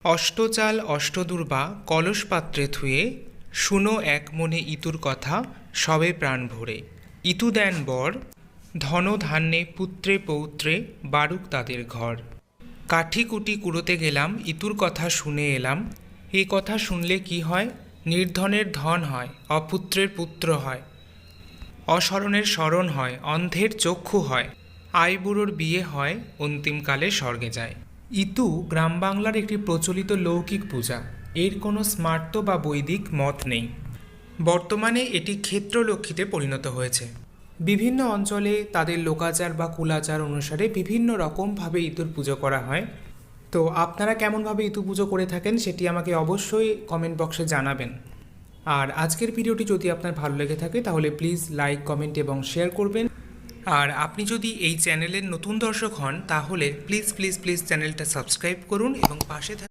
অষ্টচাল অষ্টদূর্বা কলস পাত্রে থুয়ে শুনো এক মনে ইতুর কথা সবে প্রাণ ভরে। ইতু দেন বর ধন ধান্যে পুত্রে পৌত্রে বারুক তাদের ঘর। কাঠি কুটি কুড়োতে গেলাম ইতুর কথা শুনে এলাম। এই কথা শুনলে কি হয়? নির্ধনের ধন হয়, অপুত্রের পুত্র হয়, অশরণের শরণ হয়, অন্ধের চক্ষু হয়, আইবুড়োর বিয়ে হয়, অন্তিমকালে স্বর্গে যায়। ইতু গ্রাম বাংলার একটি প্রচলিত লৌকিক পূজা। এর কোনো স্মার্ত বা বৈদিক মত নেই। বর্তমানে এটি ক্ষেত্রলক্ষ্মীতে পরিণত হয়েছে। বিভিন্ন অঞ্চলে তাদের লোকাচার বা কুলাচার অনুসারে বিভিন্ন রকমভাবে ইতুর পুজো করা হয়। তো আপনারা কেমনভাবে ইতু পুজো করে থাকেন সেটি আমাকে অবশ্যই কমেন্ট বক্সে জানাবেন। আর আজকের ভিডিওটি যদি আপনার ভালো লেগে থাকে তাহলে প্লিজ লাইক, কমেন্ট এবং শেয়ার করবেন। আর আপনি যদি এই চ্যানেলের নতুন দর্শক হন তাহলে প্লিজ প্লিজ প্লিজ চ্যানেলটা সাবস্ক্রাইব করুন এবং পাশে